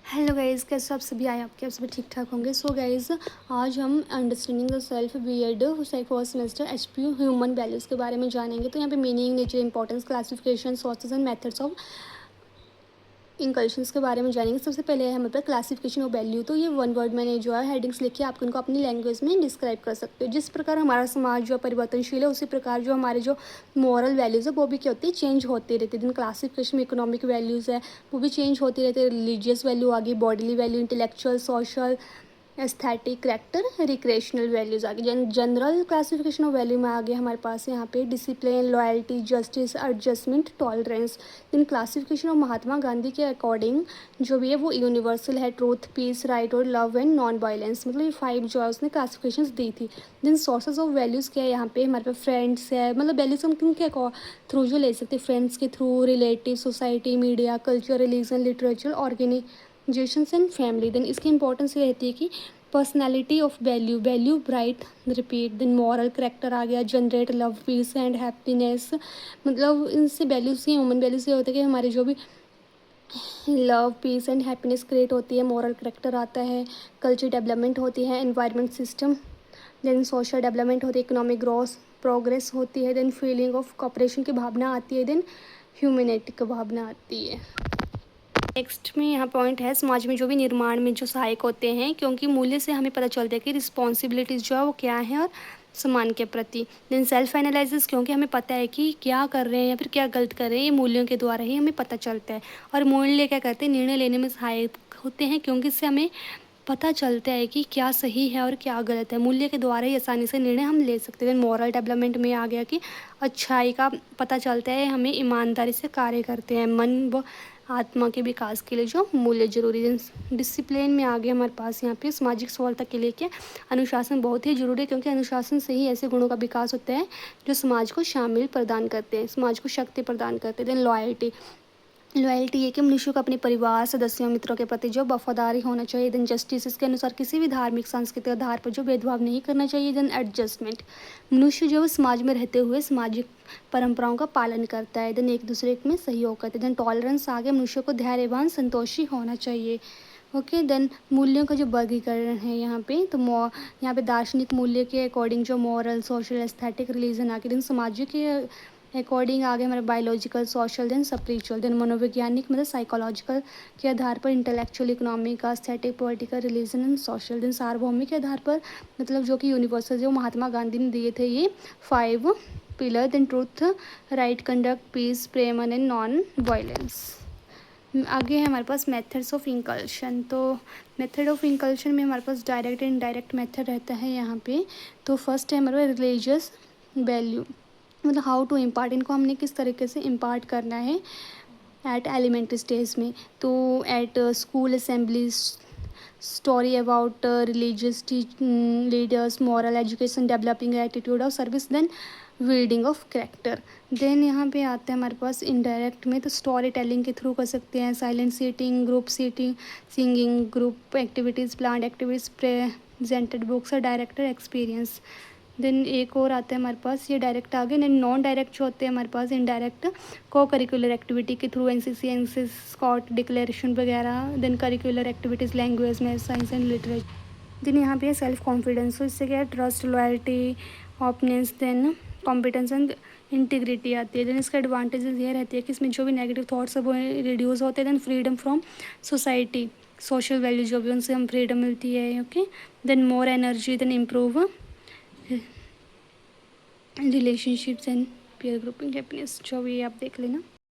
Hello guys, कैसे आप सभी आए आपके आप सभी ठीक ठाक होंगे। सो गाइज़, आज हम understanding the self BEd first semester HPU human values के बारे में जानेंगे। तो यहाँ पे meaning, nature, importance, classification, sources and methods of inculcations के बारे में जानेंगे। सबसे पहले है हमारे पास क्लासिफिकेशन ऑफ वैल्यू। तो ये वन वर्ड मैंने जो है हेडिंग्स लिखी है, आप उनको अपनी लैंग्वेज में डिस्क्राइब कर सकते हो। जिस प्रकार हमारा समाज जो परिवर्तनशील है, उसी प्रकार जो हमारे जो मॉरल वैल्यूज़ है वो भी क्या होती है, चेंज होती रहती है। दिन क्लासिफिकेशन में इकोनॉमिक वैल्यूज़ है वो भी चेंज होती रहती है। रिलीजियस वैल्यू आ गई, bodily value, intellectual, social, aesthetic, character, recreational values आ गई। जनरल क्लासिफिकेशन ऑफ वैल्यू में आ गया हमारे पास यहाँ पे discipline, loyalty, justice, adjustment, tolerance. In classification of Mahatma Gandhi के अकॉर्डिंग जो भी है वो यूनिवर्सल है, ट्रूथ, पीस, राइट और लव एंड नॉन वायलेंस। मतलब ये 5 जो है उसने क्लासिफिकेशन दी थी। देन सोर्सेज ऑफ वैल्यूज़ क्या है यहाँ पे, हमारे पास फ्रेंड्स है, मतलब वैल्यूज हम किनके थ्रू जो ले सकते हैं, फ्रेंड्स के through, relative, society, media, culture, religion, literature, organisations and family. Then इसकी इंपॉर्टेंस ये रहती है कि personality of value, value bright repeat. Then moral character आ गया, generate love, peace and happiness. मतलब इनसे वैल्यूज से, ह्यूमन वैल्यूज से होता है कि हमारे जो भी love, peace and happiness create होती है। मॉरल करेक्टर आता है, कल्चर डेवलपमेंट होती है, environment system, then social development होती है, इकोनॉमिक ग्रोथ प्रोग्रेस होती है, देन फीलिंग ऑफ कॉपरेशन की भावना आती है, देन ह्यूमैनिटी की भावना आती है। नेक्स्ट में यहाँ पॉइंट है समाज में जो भी निर्माण में जो सहायक होते हैं, क्योंकि मूल्य से हमें पता चलता है कि रिस्पॉन्सिबिलिटीज़ जो है वो क्या है और सम्मान के प्रति। देन सेल्फ एनालिसिस, क्योंकि हमें पता है कि क्या कर रहे हैं या फिर क्या गलत कर रहे हैं, ये मूल्यों के द्वारा ही हमें पता चलता है। और मूल्य क्या करते हैं, निर्णय लेने में सहायक होते हैं, क्योंकि इससे हमें पता चलता है कि क्या सही है और क्या गलत है। मूल्य के द्वारा ही आसानी से निर्णय हम ले सकते हैं। मॉरल डेवलपमेंट में आ गया कि अच्छाई का पता चलता है, हमें ईमानदारी से कार्य करते हैं। मन व आत्मा के विकास के लिए जो मूल्य जरूरी है। डिसिप्लिन में आ गया हमारे पास यहाँ पे सामाजिक सफलता के लिए क्या, अनुशासन बहुत ही जरूरी है, क्योंकि अनुशासन से ही ऐसे गुणों का विकास होता है जो समाज को शामिल प्रदान करते हैं, समाज को शक्ति प्रदान करते हैं। देन लॉयल्टी, लॉयल्टी है कि मनुष्य को अपने परिवार, सदस्यों, मित्रों के प्रति जो वफादारी होना चाहिए। देन जस्टिस, इसके अनुसार किसी भी धार्मिक, सांस्कृतिक आधार पर जो भेदभाव नहीं करना चाहिए। देन एडजस्टमेंट, मनुष्य जो समाज में रहते हुए सामाजिक परंपराओं का पालन करता है। देन एक दूसरे में सहयोग करते हैं। देन टॉलरेंस, आगे मनुष्य को धैर्यवान, संतोषी होना चाहिए। ओके, देन मूल्यों का जो वर्गीकरण है यहाँ पे, तो यहाँ पे दार्शनिक मूल्य के अकॉर्डिंग जो मॉरल, सोशल, एस्थेटिक, रिलीजन आगे। देन सामाजिक के अकॉर्डिंग आगे हमारे biological, social, then spiritual. Then मनोवैज्ञानिक मतलब साइकोलॉजिकल के आधार पर intellectual, economic, aesthetic, political, religion and social. Then सार्वभौमिक के आधार पर मतलब जो कि यूनिवर्सल जो महात्मा गांधी ने दिए थे ये 5 pillar. Then truth, right conduct, peace, प्रेम एंड नॉन वायलेंस। आगे है हमारे पास मेथड्स ऑफ इंकल्शन। तो मेथड ऑफ इंकल्शन में हमारे पास डायरेक्ट एंड इनडायरेक्ट मेथड रहता है यहाँ पे। तो फर्स्ट है हमारे पास रिलीजियस वैल्यू, मतलब हाउ टू इम्पार्ट, इनको हमने किस तरीके से इम्पार्ट करना है एट एलिमेंट्री स्टेज में। तो at school assemblies, story about religious leaders, moral education, developing attitude of service, then building of character. Then यहाँ पे आते हैं हमारे पास इनडायरेक्ट में, तो स्टोरी टेलिंग के थ्रू कर सकते हैं, silent sitting, group sitting, singing, group activities, plan activities, presented books और डायरेक्टर एक्सपीरियंस। देन एक और आता है हमारे पास, ये डायरेक्ट आ गए। देन नॉन डायरेक्ट जो होते हैं हमारे पास इनडायरेक्ट, को करिकुलर एक्टिविटी के through, NCC, NCC, scout, declaration वगैरह। देन करिकुलर एक्टिविटीज़, लैंग्वेज में, साइंस एंड लिटरेचर। देन यहाँ पे सेल्फ कॉन्फिडेंस, तो इससे क्या है, trust, loyalty, openness, then competence and integrity आती है। देन इसका एडवांटेजेस ये रहती है कि इसमें जो भी नेगेटिव थॉट्स है वो रिड्यूस होते हैं। Then freedom from society, social value जो भी उनसे हम फ्रीडम मिलती है। Okay, then more energy, then improve relationships and peer grouping, happiness, जो भी आप देख लेना।